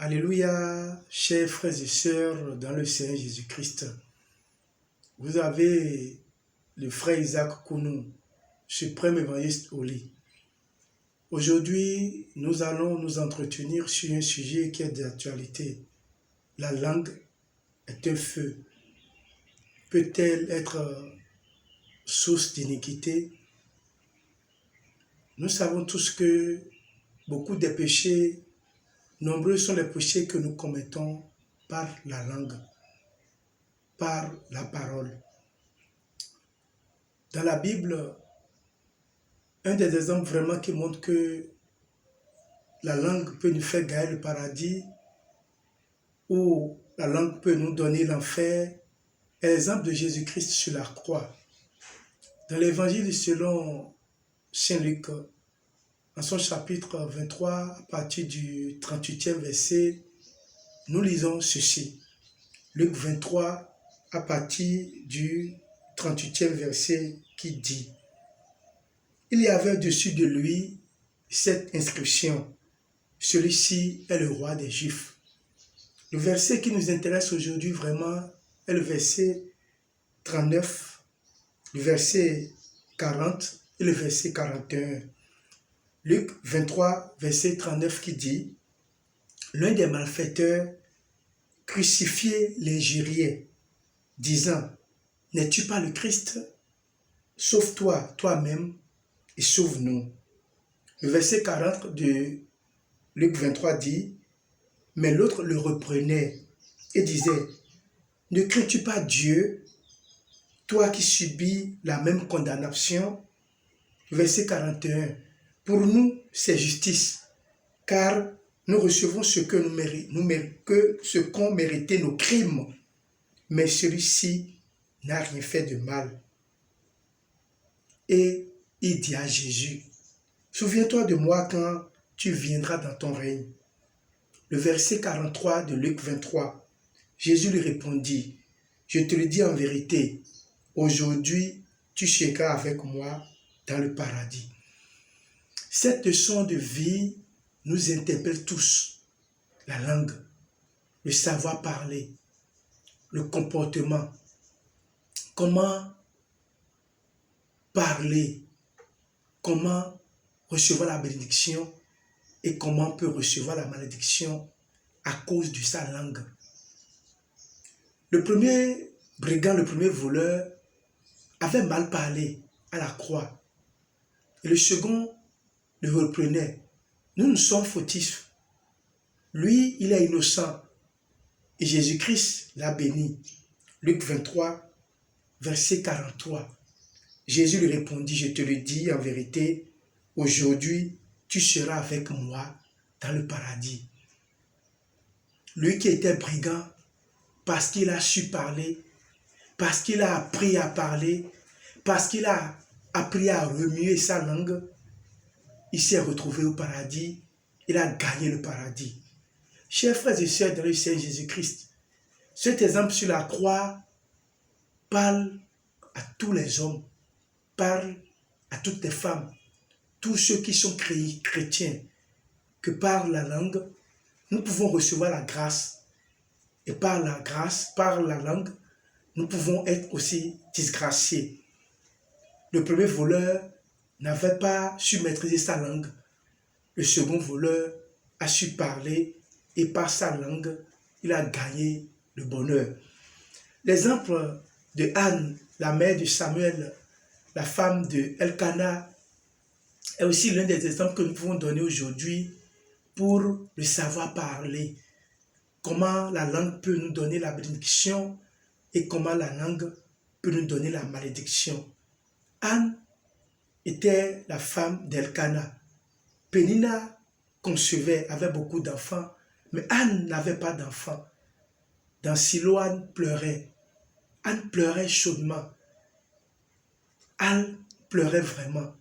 Alléluia, chers frères et sœurs dans le Seigneur Jésus-Christ. Vous avez le frère Isaac Kounou, suprême évangéliste au lit. Aujourd'hui, nous allons nous entretenir sur un sujet qui est d'actualité. La langue est un feu. Peut-elle être source d'iniquité? Nous savons tous que beaucoup des péchés, nombreux sont les péchés que nous commettons par la langue, par la parole. Dans la Bible, un des exemples vraiment qui montre que la langue peut nous faire gagner le paradis ou la langue peut nous donner l'enfer est l'exemple de Jésus-Christ sur la croix. Dans l'évangile selon Saint Luc, en son chapitre 23, à partir du 38e verset, nous lisons ceci. Luc 23, à partir du 38e verset qui dit: Il y avait au-dessus de lui cette inscription: celui-ci est le roi des Juifs. Le verset qui nous intéresse aujourd'hui vraiment est le verset 39, le verset 40 et le verset 41. Luc 23, verset 39 qui dit: L'un des malfaiteurs crucifié l'injuriait, disant: N'es-tu pas le Christ? Sauve-toi toi-même et sauve-nous. Le verset 40 de Luc 23 dit: Mais l'autre le reprenait et disait: Ne crains-tu pas Dieu, toi qui subis la même condamnation? Verset 41. Pour nous, c'est justice, car nous recevons ce qu'ont mérité nos crimes, mais celui-ci n'a rien fait de mal. Et il dit à Jésus: Souviens-toi de moi quand tu viendras dans ton règne. Le verset 43 de Luc 23, Jésus lui répondit: Je te le dis en vérité, aujourd'hui tu seras avec moi dans le paradis. Cette leçon de vie nous interpelle tous. La langue, le savoir parler, le comportement, comment parler, comment recevoir la bénédiction et comment on peut recevoir la malédiction à cause de sa langue. Le premier brigand, le premier voleur avait mal parlé à la croix et le second le reprenait. Nous sommes fautifs. Lui, il est innocent et Jésus-Christ l'a béni. Luc 23, verset 43. Jésus lui répondit: Je te le dis en vérité, aujourd'hui tu seras avec moi dans le paradis. Lui qui était brigand, parce qu'il a su parler, parce qu'il a appris à parler, parce qu'il a appris à remuer sa langue, il s'est retrouvé au paradis, il a gagné le paradis. Chers frères et sœurs dans le Seigneur Jésus-Christ, cet exemple sur la croix parle à tous les hommes, parle à toutes les femmes, tous ceux qui sont chrétiens, que par la langue, nous pouvons recevoir la grâce. Et par la grâce, par la langue, nous pouvons être aussi disgraciés. Le premier voleur n'avait pas su maîtriser sa langue. Le second voleur a su parler et par sa langue, il a gagné le bonheur. L'exemple de Anne, la mère de Samuel, la femme de Elkana, est aussi l'un des exemples que nous pouvons donner aujourd'hui pour le savoir parler. Comment la langue peut nous donner la bénédiction et comment la langue peut nous donner la malédiction. Anne était la femme d'Elkana. Pénina concevait, avait beaucoup d'enfants, mais Anne n'avait pas d'enfants. Dans Silo, Anne pleurait. Anne pleurait chaudement. Anne pleurait vraiment.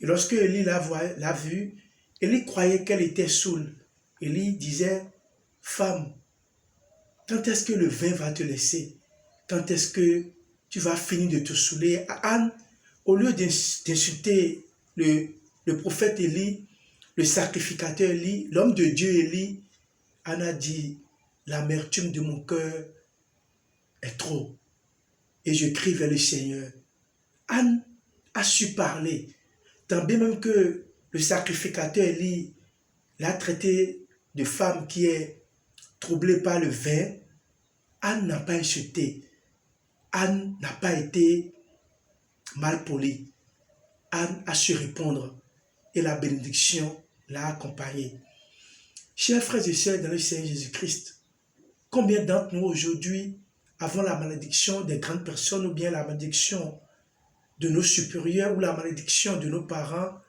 Et lorsque Élie l'a vue, Élie croyait qu'elle était saoule. Élie disait: Femme, quand est-ce que le vin va te laisser? Quand est-ce que tu vas finir de te saouler? Anne, au lieu d'insulter le prophète Élie, le sacrificateur Élie, l'homme de Dieu Élie, Anna dit, l'amertume de mon cœur est trop. Et je crie vers le Seigneur. Anne a su parler, tant bien même que le sacrificateur Élie l'a traité de femme qui est troublée par le vin. Anne n'a pas insulté. Anne n'a pas été mal polie. Anne a su répondre et la bénédiction l'a accompagnée. Chers frères et sœurs dans le Seigneur Jésus-Christ, combien d'entre nous aujourd'hui avons la malédiction des grandes personnes ou bien la malédiction de nos supérieurs ou la malédiction de nos parents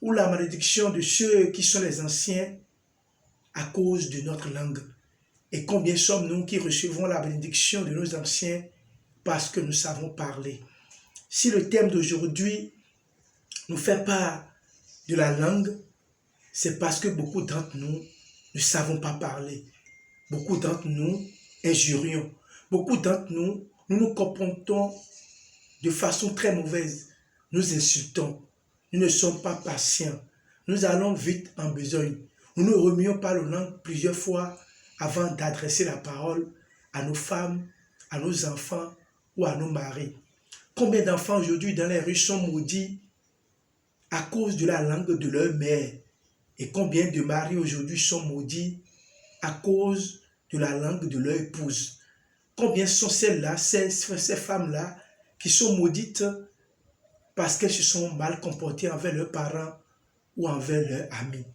ou la malédiction de ceux qui sont les anciens à cause de notre langue. Et combien sommes-nous qui recevons la bénédiction de nos anciens parce que nous savons parler. Si le thème d'aujourd'hui nous fait part de la langue, c'est parce que beaucoup d'entre nous ne savons pas parler. Beaucoup d'entre nous injurions. Beaucoup d'entre nous, nous comportons de façon très mauvaise. Nous insultons. Nous ne sommes pas patients. Nous allons vite en besogne. Nous ne remuons pas le langue plusieurs fois avant d'adresser la parole à nos femmes, à nos enfants ou à nos maris. Combien d'enfants aujourd'hui dans les rues sont maudits à cause de la langue de leur mère? Et combien de maris aujourd'hui sont maudits à cause de la langue de leur épouse? Combien sont celles-là, ces femmes-là, qui sont maudites parce qu'elles se sont mal comportées envers leurs parents ou envers leurs amis?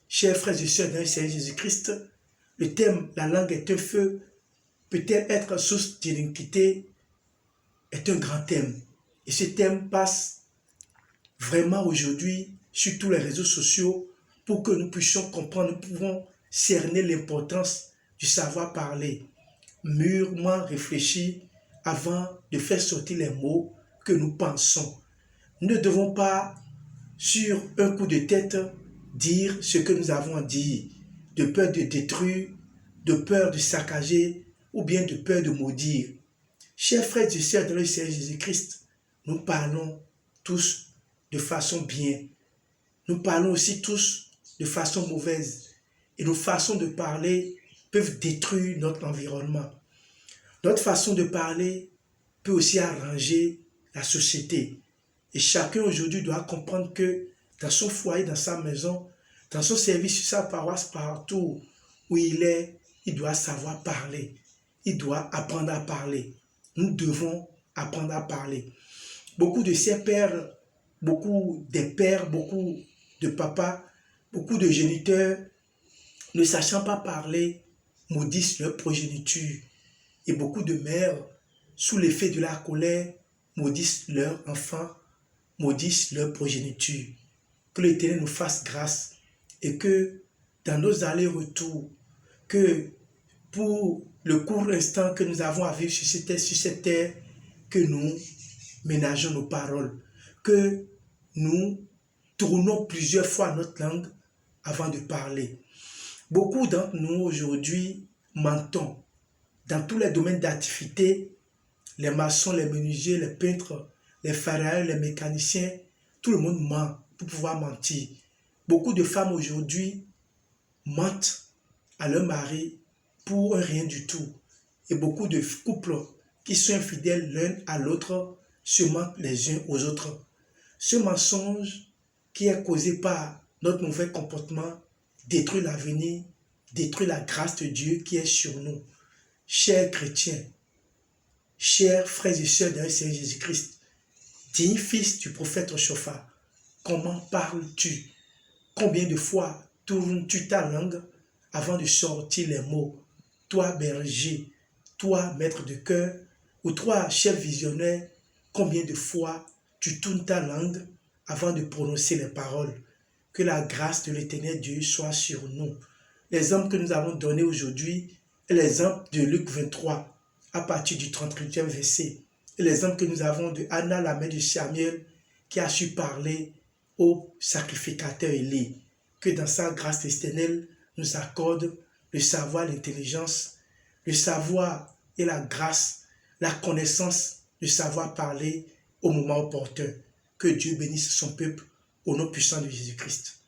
Chers frères et sœurs dans le Seigneur Jésus-Christ, le thème « La langue est un feu » peut-être être source d'iniquité est un grand thème. Et ce thème passe vraiment aujourd'hui sur tous les réseaux sociaux pour que nous puissions comprendre, nous pouvons cerner l'importance du savoir parler, mûrement réfléchir avant de faire sortir les mots que nous pensons. Nous ne devons pas, sur un coup de tête, dire ce que nous avons à dire, de peur de détruire, de peur de saccager ou bien de peur de maudire. Chers frères et sœurs dans le Seigneur Jésus-Christ, nous parlons tous de façon bien. Nous parlons aussi tous de façon mauvaise. Et nos façons de parler peuvent détruire notre environnement. Notre façon de parler peut aussi arranger la société. Et chacun aujourd'hui doit comprendre que dans son foyer, dans sa maison, dans son service, sur sa paroisse, partout où il est, il doit savoir parler. Il doit apprendre à parler. Nous devons apprendre à parler. Beaucoup de ces pères, beaucoup des pères, beaucoup de papas, beaucoup de géniteurs, ne sachant pas parler, maudissent leur progéniture. Et beaucoup de mères, sous l'effet de la colère, maudissent leurs enfants, maudissent leur progéniture. Que l'Éternel nous fasse grâce et que dans nos allers-retours, que pour le court instant que nous avons à vivre sur cette terre, que nous ménageons nos paroles, que nous tournons plusieurs fois notre langue avant de parler. Beaucoup d'entre nous aujourd'hui mentons dans tous les domaines d'activité, les maçons, les menuisiers, les peintres, les pharaons, les mécaniciens, tout le monde ment pour pouvoir mentir. Beaucoup de femmes aujourd'hui mentent à leur mari pour un rien du tout. Et beaucoup de couples qui sont infidèles l'un à l'autre se mentent les uns aux autres. Ce mensonge qui est causé par notre mauvais comportement détruit l'avenir, détruit la grâce de Dieu qui est sur nous. Chers chrétiens, chers frères et sœurs dans le Seigneur Jésus-Christ, digne fils du prophète Oshopha, comment parles-tu? Combien de fois tournes-tu ta langue avant de sortir les mots? Toi, berger, toi, maître de cœur, ou toi, chef visionnaire, combien de fois tu tournes ta langue avant de prononcer les paroles? Que la grâce de l'Éternel Dieu soit sur nous. L'exemple que nous avons donné aujourd'hui est l'exemple de Luc 23, à partir du 38e verset. Et l'exemple que nous avons de Anna, la mère de Samuel, qui a su parler au sacrificateur Élie. Que dans sa grâce éternelle nous accorde le savoir, l'intelligence, le savoir et la grâce, la connaissance, le savoir parler au moment opportun. Que Dieu bénisse son peuple au nom puissant de Jésus-Christ.